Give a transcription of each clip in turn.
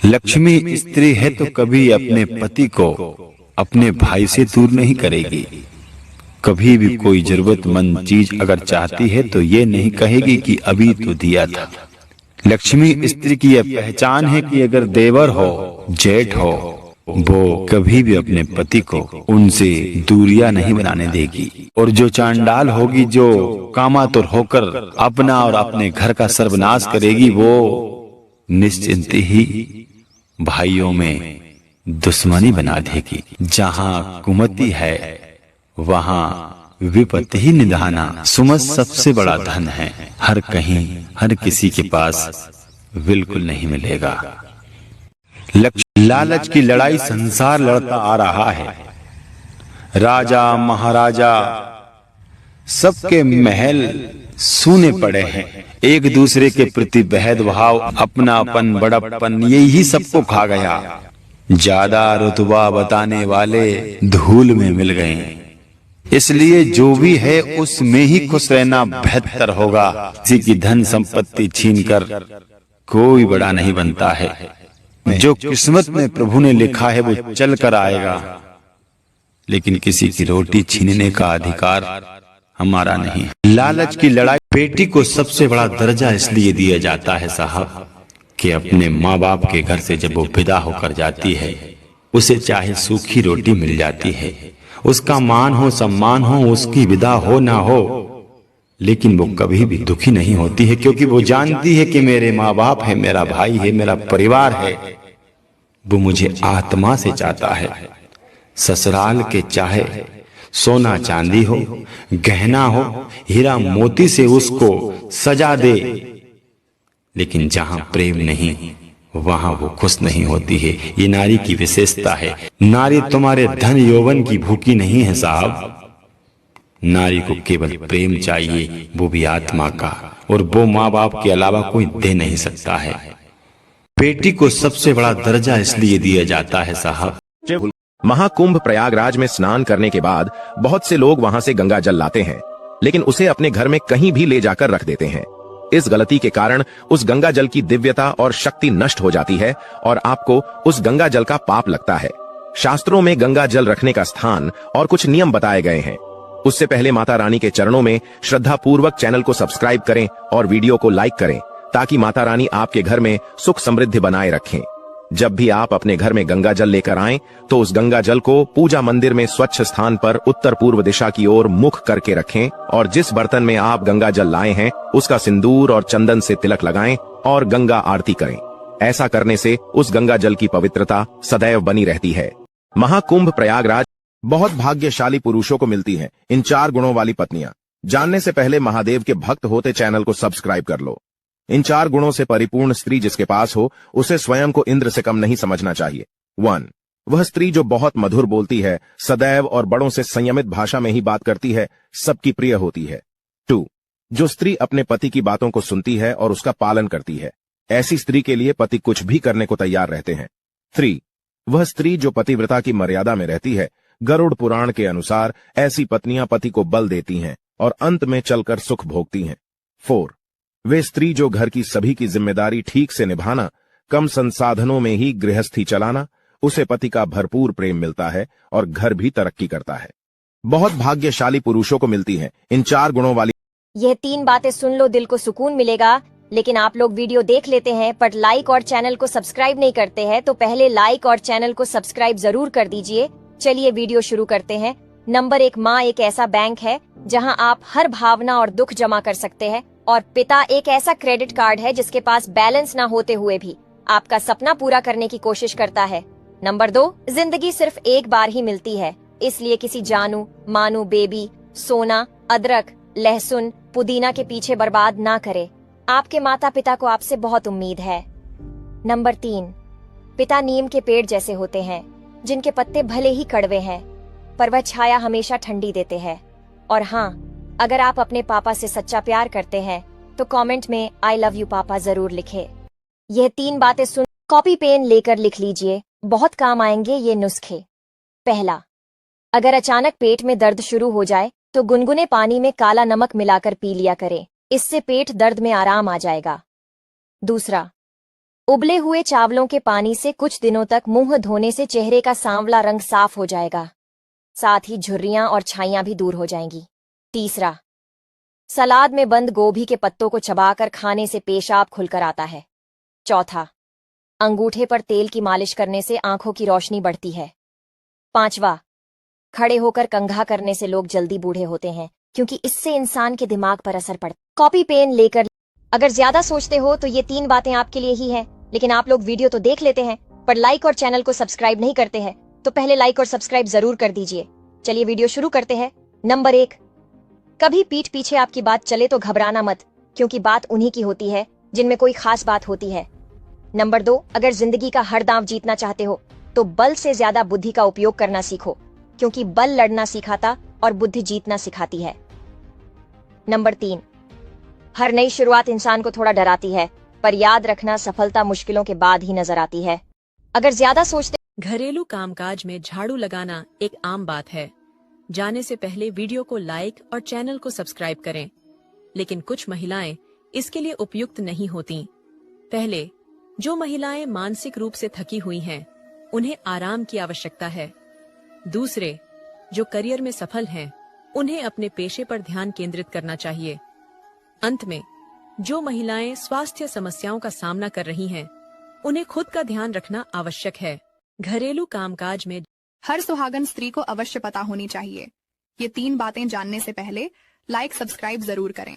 लक्ष्मी स्त्री है तो कभी अपने पति को अपने भाई से दूर नहीं करेगी। कभी भी कोई जरूरतमंद चीज अगर चाहती है तो ये नहीं कहेगी कि अभी तो दिया था। लक्ष्मी स्त्री की यह पहचान है कि अगर देवर हो, जेठ हो, वो कभी भी अपने पति को उनसे दूरियां नहीं बनाने देगी। और जो चांडाल होगी, जो कामातुर होकर अपना और अपने घर का सर्वनाश करेगी, वो निश्चिंत ही भाइयों में दुश्मनी बना देगी। जहाँ कुमति है वहाँ विपत्ति ही निधाना। सुमत सबसे बड़ा धन है, हर कहीं हर किसी के पास बिल्कुल नहीं मिलेगा। लालच की लड़ाई संसार लड़ता आ रहा है। राजा महाराजा सबके महल सूने पड़े हैं। एक दूसरे के प्रति भेदभाव, अपनापन, बड़प्पन, यही सबको खा गया। ज्यादा रुतबा बताने वाले धूल में मिल गए। इसलिए जो भी है उसमें ही खुश रहना बेहतर होगा। किसी की धन संपत्ति छीनकर कोई बड़ा नहीं बनता है। जो किस्मत में प्रभु ने लिखा है वो चल कर आएगा, लेकिन किसी की रोटी छीनने का अधिकार हमारा नहीं है। लालच की लड़ाई। बेटी को सबसे बड़ा दर्जा इसलिए दिया जाता है साहब कि अपने माँ बाप के घर से जब वो विदा होकर जाती है, उसे चाहे सूखी रोटी मिल जाती है, उसका मान हो, सम्मान हो, उसकी विदा हो ना हो, लेकिन वो कभी भी दुखी नहीं होती है, क्योंकि वो जानती है कि मेरे माँ बाप है, मेरा भाई है, मेरा परिवार है, वो मुझे आत्मा से चाहता है। ससुराल के चाहे सोना चांदी हो, गहना हो, हीरा मोती से उसको सजा दे, लेकिन जहां प्रेम नहीं वहां वो खुश नहीं होती है। ये नारी की विशेषता है। नारी तुम्हारे धन यौवन की भूखी नहीं है साहब। नारी को केवल प्रेम चाहिए, वो भी आत्मा का, और वो माँ बाप के अलावा कोई दे नहीं सकता है। बेटी को सबसे बड़ा दर्जा इसलिए दिया जाता है साहब। महाकुंभ प्रयागराज में स्नान करने के बाद बहुत से लोग वहां से गंगा जल लाते हैं, लेकिन उसे अपने घर में कहीं भी ले जाकर रख देते हैं। इस गलती के कारण उस गंगा जल की दिव्यता और शक्ति नष्ट हो जाती है और आपको उस गंगा जल का पाप लगता है। शास्त्रों में गंगा जल रखने का स्थान और कुछ नियम बताए गए हैं। उससे पहले माता रानी के चरणों में श्रद्धा पूर्वक चैनल को सब्सक्राइब करें और वीडियो को लाइक करें, ताकि माता रानी आपके घर में सुख समृद्धि बनाए रखें। जब भी आप अपने घर में गंगा जल लेकर आएं, तो उस गंगा जल को पूजा मंदिर में स्वच्छ स्थान पर उत्तर पूर्व दिशा की ओर मुख करके रखें और जिस बर्तन में आप गंगा जल लाए हैं उसका सिंदूर और चंदन से तिलक लगाएं और गंगा आरती करें। ऐसा करने से उस गंगा जल की पवित्रता सदैव बनी रहती है। महाकुंभ प्रयागराज बहुत भाग्यशाली पुरुषों को मिलती हैं इन 4 गुणों वाली पत्नियां। जानने से पहले महादेव के भक्त होते चैनल को सब्सक्राइब कर लो। इन 4 गुणों से परिपूर्ण स्त्री जिसके पास हो, उसे स्वयं को इंद्र से कम नहीं समझना चाहिए। 1. वह स्त्री जो बहुत मधुर बोलती है, सदैव और बड़ों से संयमित भाषा में ही बात करती है, सबकी प्रिय होती है। 2. जो स्त्री अपने पति की बातों को सुनती है और उसका पालन करती है, ऐसी स्त्री के लिए पति कुछ भी करने को तैयार रहते हैं। 3. वह स्त्री जो पतिव्रता की मर्यादा में रहती है, गरुड़ पुराण के अनुसार ऐसी पत्नियां पति को बल देती हैं और अंत में चलकर सुख भोगती हैं। 4. वे स्त्री जो घर की सभी की जिम्मेदारी ठीक से निभाना, कम संसाधनों में ही गृहस्थी चलाना, उसे पति का भरपूर प्रेम मिलता है और घर भी तरक्की करता है। बहुत भाग्यशाली पुरुषों को मिलती हैं इन 4 गुणों वाली। यह 3 बातें सुन लो, दिल को सुकून मिलेगा। लेकिन आप लोग वीडियो देख लेते हैं पर लाइक और चैनल को सब्सक्राइब नहीं करते हैं, तो पहले लाइक और चैनल को सब्सक्राइब जरूर कर दीजिए। चलिए वीडियो शुरू करते हैं। नंबर 1, माँ एक ऐसा बैंक है जहां आप हर भावना और दुख जमा कर सकते हैं, और पिता एक ऐसा क्रेडिट कार्ड है जिसके पास बैलेंस ना होते हुए भी आपका सपना पूरा करने की कोशिश करता है। नंबर 2, जिंदगी सिर्फ एक बार ही मिलती है, इसलिए किसी जानू मानू, बेबी, सोना, अदरक, लहसुन, पुदीना के पीछे बर्बाद ना करे। आपके माता पिता को आपसे बहुत उम्मीद है। नंबर 3, पिता नीम के पेड़ जैसे होते हैं, जिनके पत्ते भले ही कड़वे हैं पर वह छाया हमेशा ठंडी देते हैं। और हाँ, अगर आप अपने पापा से सच्चा प्यार करते हैं तो कमेंट में आई लव यू पापा जरूर लिखें। यह 3 बातें सुन कॉपी पेन लेकर लिख लीजिए, बहुत काम आएंगे ये नुस्खे। पहला, अगर अचानक पेट में दर्द शुरू हो जाए तो गुनगुने पानी में काला नमक मिलाकर पी लिया करें, इससे पेट दर्द में आराम आ जाएगा। दूसरा, उबले हुए चावलों के पानी से कुछ दिनों तक मुंह धोने से चेहरे का सांवला रंग साफ हो जाएगा, साथ ही झुर्रियां और छाइयां भी दूर हो जाएंगी। तीसरा, सलाद में बंद गोभी के पत्तों को चबाकर खाने से पेशाब खुलकर आता है। चौथा, अंगूठे पर तेल की मालिश करने से आंखों की रोशनी बढ़ती है। पांचवा, खड़े होकर कंघा करने से लोग जल्दी बूढ़े होते हैं, क्योंकि इससे इंसान के दिमाग पर असर पड़ता है। कॉपी पेन लेकर अगर ज्यादा सोचते हो तो ये 3 बातें आपके लिए ही हैं, लेकिन आप लोग वीडियो तो देख लेते हैं पर लाइक और चैनल को सब्सक्राइब नहीं करते हैं, तो पहले लाइक और सब्सक्राइब जरूर कर दीजिए। चलिए वीडियो शुरू करते हैं। नंबर 1, कभी पीठ पीछे आपकी बात चले तो घबराना मत, क्योंकि बात उन्हीं की होती है जिनमें कोई खास बात होती है। नंबर 2, अगर जिंदगी का हर दांव जीतना चाहते हो तो बल से ज्यादा बुद्धि का उपयोग करना सीखो, क्योंकि बल लड़ना सिखाता और बुद्धि जीतना सिखाती है। नंबर 3, हर नई शुरुआत इंसान को थोड़ा डराती है, पर याद रखना सफलता मुश्किलों के बाद ही नजर आती है। अगर ज्यादा सोचते घरेलू कामकाज में झाड़ू लगाना एक आम बात है। जाने से पहले वीडियो को लाइक और चैनल को सब्सक्राइब करें, लेकिन कुछ महिलाएं इसके लिए उपयुक्त नहीं होती। पहले, जो महिलाएं मानसिक रूप से थकी हुई हैं, उन्हें आराम की आवश्यकता है। दूसरे, जो करियर में सफल हैं, उन्हें अपने पेशे पर ध्यान केंद्रित करना चाहिए। अंत में, जो महिलाएं स्वास्थ्य समस्याओं का सामना कर रही हैं, उन्हें खुद का ध्यान रखना आवश्यक है। घरेलू कामकाज में हर सुहागन स्त्री को अवश्य पता होनी चाहिए। ये 3 बातें जानने से पहले लाइक सब्सक्राइब जरूर करें।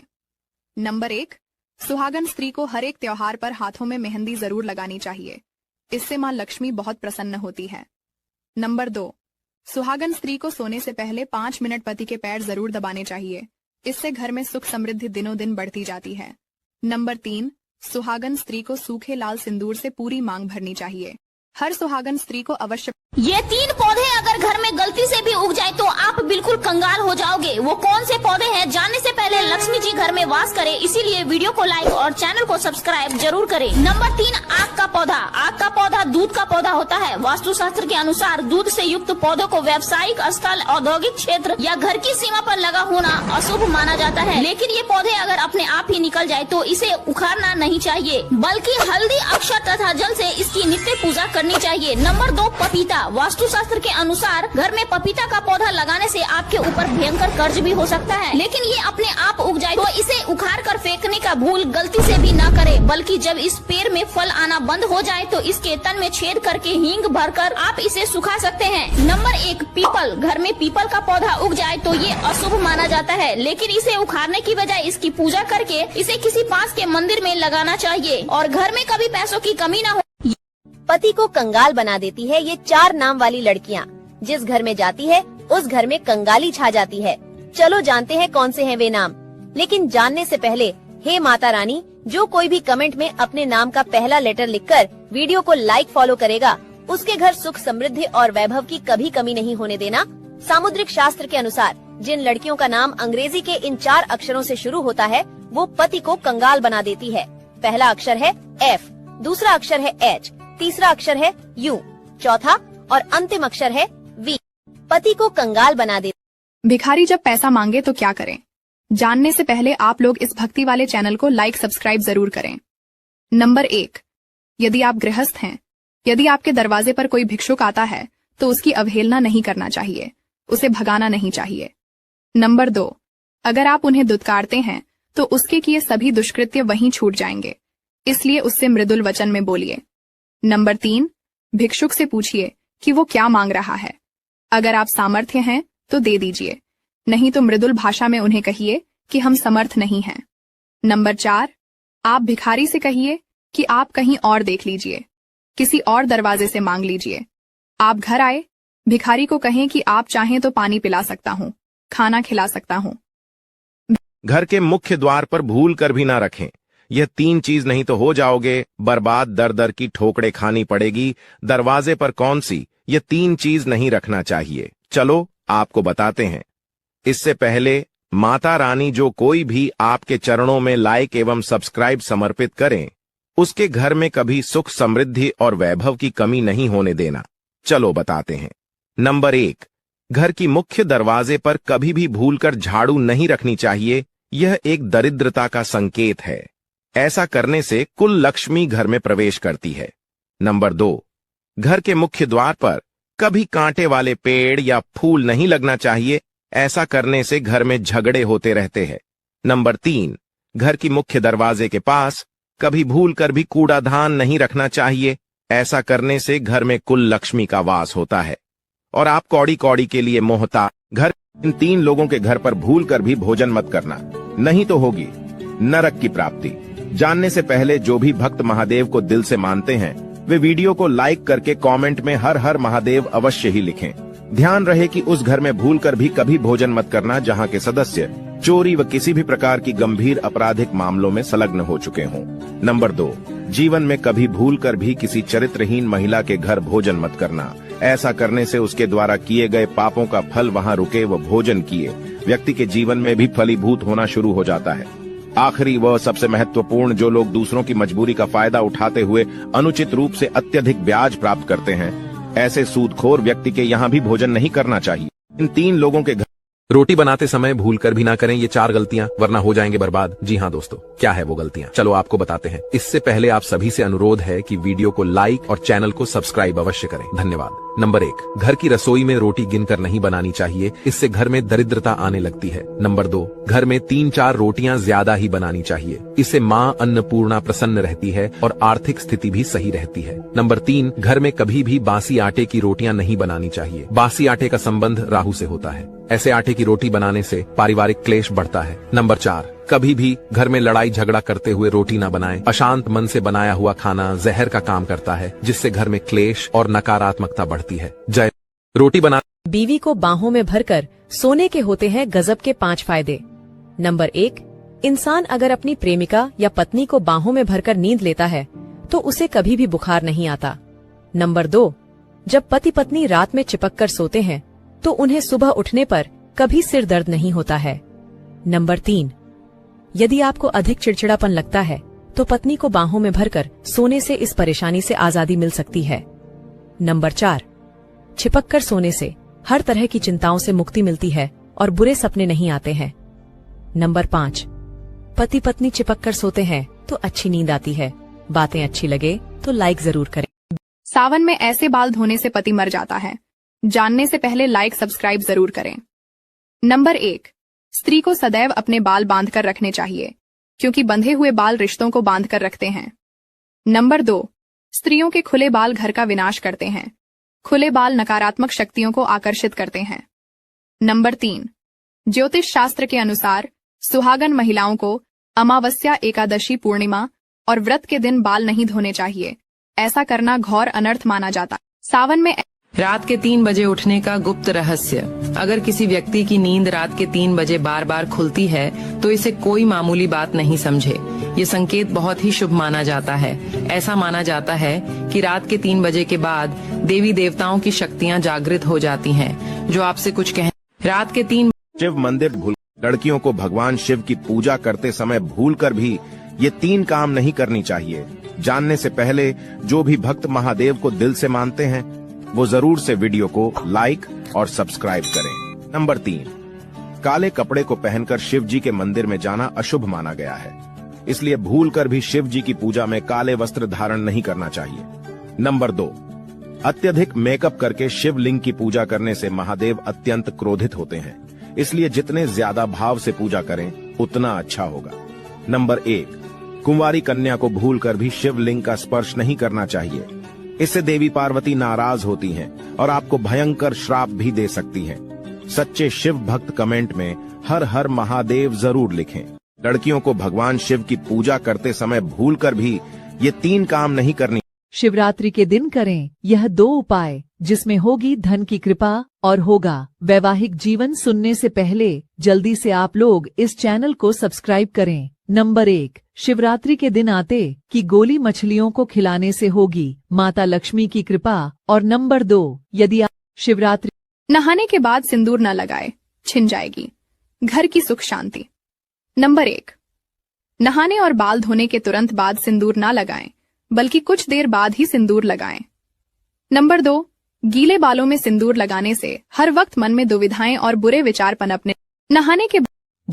नंबर 1, सुहागन स्त्री को हर एक त्योहार पर हाथों में मेहंदी जरूर लगानी चाहिए। इससे मां लक्ष्मी बहुत प्रसन्न होती है। नंबर 2, सुहागन स्त्री को सोने से पहले 5 मिनट पति के पैर जरूर दबाने चाहिए। इससे घर में सुख समृद्धि दिनों दिन बढ़ती जाती है। नंबर 3, सुहागन स्त्री को सूखे लाल सिंदूर से पूरी मांग भरनी चाहिए। हर सुहागन स्त्री को अवश्य ये 3 पौधे अगर घर में गलती से भी उग जाए तो आप बिल्कुल कंगाल हो जाओगे। वो कौन से पौधे हैं, जानने से पहले लक्ष्मी जी घर में वास करे, इसीलिए वीडियो को लाइक और चैनल को सब्सक्राइब जरूर करें। नंबर 3, आग का पौधा। आग का पौधा दूध का पौधा होता है। वास्तुशास्त्र के अनुसार दूध से युक्त पौधों को व्यावसायिक स्थल, औद्योगिक क्षेत्र या घर की सीमा पर लगा होना अशुभ माना जाता है। लेकिन ये पौधे अगर अपने आप ही निकल जाए तो इसे उखाड़ना नहीं चाहिए, बल्कि हल्दी, अक्षत तथा जल से इसकी नित्य पूजा करनी चाहिए। नंबर 2, पपीता। वास्तुशास्त्र के अनुसार घर में पपीता का पौधा लगाने से आपके ऊपर भयंकर कर्ज भी हो सकता है, लेकिन ये अपने आप उग जाए तो इसे उखाड़ कर फेंकने का भूल गलती से भी न करें, बल्कि जब इस पेड़ में फल आना बंद हो जाए तो इसके तन में छेद करके हींग भरकर आप इसे सुखा सकते हैं। Number 1, people. घर में पीपल का पौधा उग जाए तो ये अशुभ माना जाता है, लेकिन इसे उखाड़ने की बजाय इसकी पूजा करके इसे किसी पास के मंदिर में लगाना चाहिए और घर में कभी पैसों की कमी न हो। पति को कंगाल बना देती है ये 4 नाम वाली लड़कियां। जिस घर में जाती है उस घर में कंगाली छा जाती है। चलो जानते हैं कौन से हैं वे नाम। लेकिन जानने से पहले, हे माता रानी, जो कोई भी कमेंट में अपने नाम का पहला लेटर लिखकर वीडियो को लाइक फॉलो करेगा, उसके घर सुख समृद्धि और वैभव की कभी कमी नहीं होने देना। सामुद्रिक शास्त्र के अनुसार जिन लड़कियों का नाम अंग्रेजी के इन 4 अक्षरों से शुरू होता है, वो पति को कंगाल बना देती है। पहला अक्षर है F, दूसरा अक्षर है H, तीसरा अक्षर है U, चौथा और अंतिम अक्षर है V। पति को कंगाल बना दे। भिखारी जब पैसा मांगे तो क्या करें? जानने से पहले आप लोग इस भक्ति वाले चैनल को लाइक सब्सक्राइब जरूर करें। नंबर 1, यदि आप गृहस्थ हैं, यदि आपके दरवाजे पर कोई भिक्षुक आता है तो उसकी अवहेलना नहीं करना चाहिए, उसे भगाना नहीं चाहिए। नंबर 2, अगर आप उन्हें दुत्कारते हैं तो उसके किए सभी दुष्कृत्य वहीं छूट जाएंगे, इसलिए उससे मृदुल वचन में बोलिए। नंबर 3, भिक्षुक से पूछिए कि वो क्या मांग रहा है। अगर आप सामर्थ्य हैं तो दे दीजिए, नहीं तो मृदुल भाषा में उन्हें कहिए कि हम समर्थ नहीं हैं। नंबर 4, आप भिखारी से कहिए कि आप कहीं और देख लीजिए, किसी और दरवाजे से मांग लीजिए। आप घर आए, भिखारी को कहें कि आप चाहें तो पानी पिला सकता हूँ, खाना खिला सकता हूँ। घर के मुख्य द्वार पर भूल कर भी ना रखें। यह 3 चीज नहीं तो हो जाओगे बर्बाद। दर दर की ठोकरें खानी पड़ेगी। दरवाजे पर कौन सी, ये 3 चीज नहीं रखना चाहिए। चलो आपको बताते हैं। इससे पहले, माता रानी जो कोई भी आपके चरणों में लाइक एवं सब्सक्राइब समर्पित करें, उसके घर में कभी सुख समृद्धि और वैभव की कमी नहीं होने देना। चलो बताते हैं। नंबर 1, घर की मुख्य दरवाजे पर कभी भी भूलकर झाड़ू नहीं रखनी चाहिए। यह एक दरिद्रता का संकेत है। ऐसा करने से कुल लक्ष्मी घर में प्रवेश करती है। नंबर 2, घर के मुख्य द्वार पर कभी कांटे वाले पेड़ या फूल नहीं लगना चाहिए। ऐसा करने से घर में झगड़े होते रहते हैं। नंबर 3, घर की मुख्य दरवाजे के पास कभी भूलकर भी कूड़ादान नहीं रखना चाहिए। ऐसा करने से घर में कुल लक्ष्मी का वास होता है और आप कौड़ी कौड़ी के लिए मोहता। घर इन 3 लोगों के घर पर भूलकर भी भोजन मत करना, नहीं तो होगी नरक की प्राप्ति। जानने से पहले जो भी भक्त महादेव को दिल से मानते हैं वे वीडियो को लाइक करके कमेंट में हर हर महादेव अवश्य ही लिखें। ध्यान रहे कि उस घर में भूलकर भी कभी भोजन मत करना जहां के सदस्य चोरी व किसी भी प्रकार की गंभीर आपराधिक मामलों में संलग्न हो चुके हों। नंबर 2, जीवन में कभी भूलकर भी किसी चरित्रहीन महिला के घर भोजन मत करना। ऐसा करने से उसके द्वारा किए गए पापों का फल वहां रुके व भोजन किए व्यक्ति के जीवन में भी फलीभूत होना शुरू हो जाता है। आखिरी व सबसे महत्वपूर्ण, जो लोग दूसरों की मजबूरी का फायदा उठाते हुए अनुचित रूप से अत्यधिक ब्याज प्राप्त करते हैं, ऐसे सूदखोर व्यक्ति के यहाँ भी भोजन नहीं करना चाहिए। इन 3 लोगों के घर रोटी बनाते समय भूल कर भी ना करें ये 4 गलतियां, वरना हो जाएंगे बर्बाद। जी हाँ दोस्तों, क्या है वो गलतियां, चलो आपको बताते हैं। इससे पहले आप सभी से अनुरोध है कि वीडियो को लाइक और चैनल को सब्सक्राइब अवश्य करें, धन्यवाद। नंबर 1, घर की रसोई में रोटी गिनकर नहीं बनानी चाहिए, इससे घर में दरिद्रता आने लगती है। नंबर 2, घर में 3-4 रोटियां ज्यादा ही बनानी चाहिए, इससे माँ अन्नपूर्णा प्रसन्न रहती है और आर्थिक स्थिति भी सही रहती है। नंबर 3, घर में कभी भी बासी आटे की रोटियां नहीं बनानी चाहिए। बासी आटे का संबंध राहु से होता है, ऐसे आटे की रोटी बनाने से पारिवारिक क्लेश बढ़ता है। नंबर 4, कभी भी घर में लड़ाई झगड़ा करते हुए रोटी ना बनाएं। अशांत मन से बनाया हुआ खाना जहर का काम करता है, जिससे घर में क्लेश और नकारात्मकता बढ़ती है। जय। रोटी बना बीवी को बाहों में भरकर सोने के होते हैं गजब के 5 फायदे। नंबर 1, इंसान अगर अपनी प्रेमिका या पत्नी को बाहों में भरकर नींद लेता है तो उसे कभी भी बुखार नहीं आता। नंबर 2, जब पति पत्नी रात में चिपक कर सोते हैं तो उन्हें सुबह उठने पर कभी सिर दर्द नहीं होता है। नंबर 3, यदि आपको अधिक चिड़चिड़ापन लगता है तो पत्नी को बाहों में भरकर सोने से इस परेशानी से आजादी मिल सकती है। नंबर 4, चिपक कर सोने से हर तरह की चिंताओं से मुक्ति मिलती है और बुरे सपने नहीं आते हैं। नंबर 5, पति पत्नी चिपक कर सोते हैं तो अच्छी नींद आती है। बातें अच्छी लगे तो लाइक जरूर करें। सावन में ऐसे बाल धोने से पति मर जाता है, जानने से पहले लाइक सब्सक्राइब जरूर करें। नंबर 1, स्त्री को सदैव अपने बाल बांधकर रखने चाहिए, क्योंकि बंधे हुए बाल रिश्तों को बांधकर रखते हैं। नंबर 2, स्त्रियों के खुले बाल घर का विनाश करते हैं। खुले बाल नकारात्मक शक्तियों को आकर्षित करते हैं। नंबर 3, ज्योतिष शास्त्र के अनुसार सुहागन महिलाओं को अमावस्या, एकादशी, पूर्णिमा और व्रत के दिन बाल नहीं धोने चाहिए। ऐसा करना घोर अनर्थ माना जाता। सावन में रात के 3 बजे उठने का गुप्त रहस्य। अगर किसी व्यक्ति की नींद रात के 3 बजे बार बार खुलती है तो इसे कोई मामूली बात नहीं समझे। ये संकेत बहुत ही शुभ माना जाता है। ऐसा माना जाता है कि रात के 3 बजे के बाद देवी देवताओं की शक्तियां जागृत हो जाती हैं, जो आपसे कुछ कह। रात के 3 शिव मंदिर भूल। लड़कियों को भगवान शिव की पूजा करते समय भूलकर भी ये 3 काम नहीं करनी चाहिए। जानने से पहले जो भी भक्त महादेव को दिल से मानते हैं वो जरूर से वीडियो को लाइक और सब्सक्राइब करें। नंबर 3, काले कपड़े को पहनकर शिव जी के मंदिर में जाना अशुभ माना गया है, इसलिए भूलकर भी शिव जी की पूजा में काले वस्त्र धारण नहीं करना चाहिए। नंबर 2, अत्यधिक मेकअप करके शिवलिंग की पूजा करने से महादेव अत्यंत क्रोधित होते हैं, इसलिए जितने ज्यादा भाव से पूजा करें उतना अच्छा होगा। नंबर 1, कुंवारी कन्या को भूलकर भी शिवलिंग का स्पर्श नहीं करना चाहिए। इससे देवी पार्वती नाराज होती हैं और आपको भयंकर श्राप भी दे सकती हैं। सच्चे शिव भक्त कमेंट में हर हर महादेव जरूर लिखें। लड़कियों को भगवान शिव की पूजा करते समय भूलकर भी ये 3 काम नहीं करनी। शिवरात्रि के दिन करें यह 2 उपाय, जिसमें होगी धन की कृपा और होगा वैवाहिक जीवन। सुनने से पहले जल्दी से आप लोग इस चैनल को सब्सक्राइब करें। नंबर 1, शिवरात्रि के दिन आटे की गोली मछलियों को खिलाने से होगी माता लक्ष्मी की कृपा। और नंबर 2, यदि आप शिवरात्रि नहाने के बाद सिंदूर न लगाए, छिन जाएगी घर की सुख शांति। नंबर 1, नहाने और बाल धोने के तुरंत बाद सिंदूर न लगाएं, बल्कि कुछ देर बाद ही सिंदूर लगाएं। नंबर 2, गीले बालों में सिंदूर लगाने से हर वक्त मन में दुविधाएं और बुरे विचार पनपने। नहाने के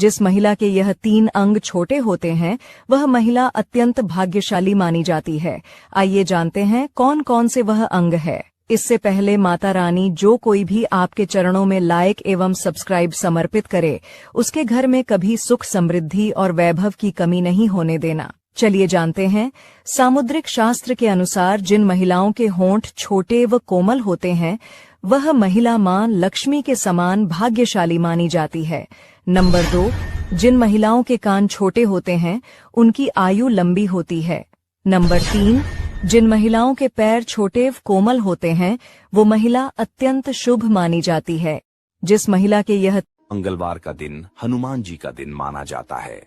जिस महिला के यह 3 अंग छोटे होते हैं वह महिला अत्यंत भाग्यशाली मानी जाती है। आइए जानते हैं कौन कौन से वह अंग है। इससे पहले माता रानी जो कोई भी आपके चरणों में लाइक एवं सब्सक्राइब समर्पित करे उसके घर में कभी सुख समृद्धि और वैभव की कमी नहीं होने देना। चलिए जानते हैं। सामुद्रिक शास्त्र के अनुसार जिन महिलाओं के होंठ छोटे व कोमल होते हैं वह महिला मां लक्ष्मी के समान भाग्यशाली मानी जाती है। नंबर 2, जिन महिलाओं के कान छोटे होते हैं उनकी आयु लंबी होती है। नंबर 3, जिन महिलाओं के पैर छोटे व कोमल होते हैं वो महिला अत्यंत शुभ मानी जाती है। जिस महिला के यह मंगलवार का दिन हनुमान जी का दिन माना जाता है।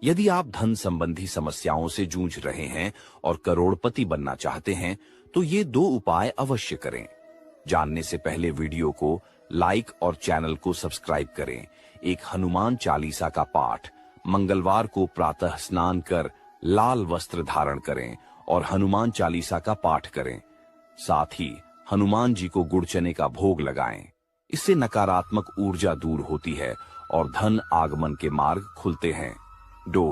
यदि आप धन संबंधी समस्याओं से जूझ रहे हैं और करोड़पति बनना चाहते हैं तो ये 2 उपाय अवश्य करें। जानने से पहले वीडियो को लाइक और चैनल को सब्सक्राइब करें। एक हनुमान चालीसा का पाठ मंगलवार को प्रातः स्नान कर लाल वस्त्र धारण करें और हनुमान चालीसा का पाठ करें। साथ ही हनुमान जी को गुड़ चने का भोग लगाएं। इससे नकारात्मक ऊर्जा दूर होती है और धन आगमन के मार्ग खुलते हैं। 2,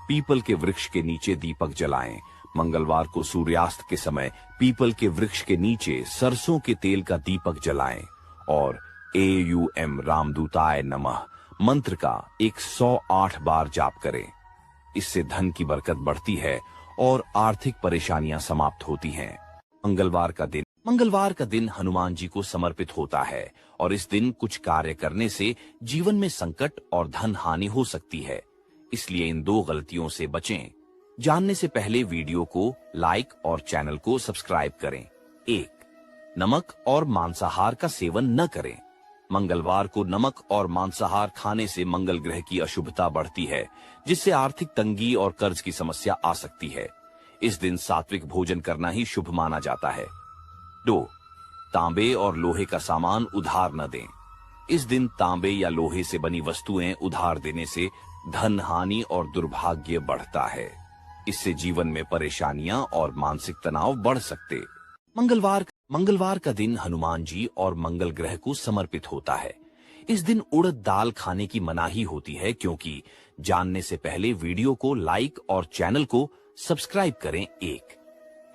पीपल के वृक्ष के नीचे दीपक जलाएं। मंगलवार को सूर्यास्त के समय पीपल के वृक्ष के नीचे सरसों के तेल का दीपक जलाएं और AUM रामदूताय नमः मंत्र का 108 बार जाप करें। इससे धन की बरकत बढ़ती है और आर्थिक परेशानियां समाप्त होती हैं। मंगलवार का दिन हनुमान जी को समर्पित होता है और इस दिन कुछ कार्य करने से जीवन में संकट और धन हानि हो सकती है। इसलिए इन 2 गलतियों से बचें। जानने से पहले वीडियो को लाइक और चैनल को सब्सक्राइब करें। 1, नमक और मांसाहार का सेवन न करें। मंगलवार को नमक और मांसाहार खाने से मंगल ग्रह की अशुभता बढ़ती है जिससे आर्थिक तंगी और कर्ज की समस्या आ सकती है। इस दिन सात्विक भोजन करना ही शुभ माना जाता है। 2, तांबे और लोहे का सामान उधार न दें। इस दिन तांबे या लोहे से बनी वस्तुएं उधार देने से धन हानि और दुर्भाग्य बढ़ता है। इससे जीवन में परेशानियां और मानसिक तनाव बढ़ सकते। मंगलवार का दिन हनुमान जी और मंगल ग्रह को समर्पित होता है। इस दिन उड़द दाल खाने की मनाही होती है क्योंकि जानने से पहले वीडियो को लाइक और चैनल को सब्सक्राइब करें। 1,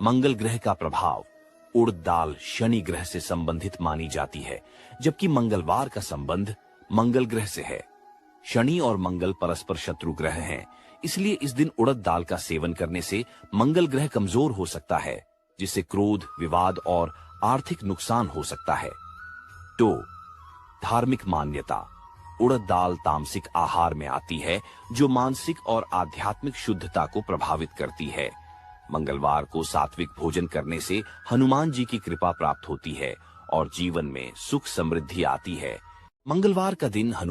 मंगल ग्रह का प्रभाव। उड़द दाल शनि ग्रह से संबंधित मानी जाती है जबकि मंगलवार का संबंध मंगल ग्रह से है। शनि और मंगल परस्पर शत्रु ग्रह हैं, इसलिए इस दिन उड़द दाल का सेवन करने से मंगल ग्रह कमजोर हो सकता है जिससे क्रोध, विवाद और आर्थिक नुकसान हो सकता है। 2, धार्मिक मान्यता। उड़द दाल तामसिक आहार में आती है जो मानसिक और आध्यात्मिक शुद्धता को प्रभावित करती है। मंगलवार को सात्विक भोजन करने से हनुमान जी की कृपा प्राप्त होती है और जीवन में सुख समृद्धि आती है। मंगलवार का दिन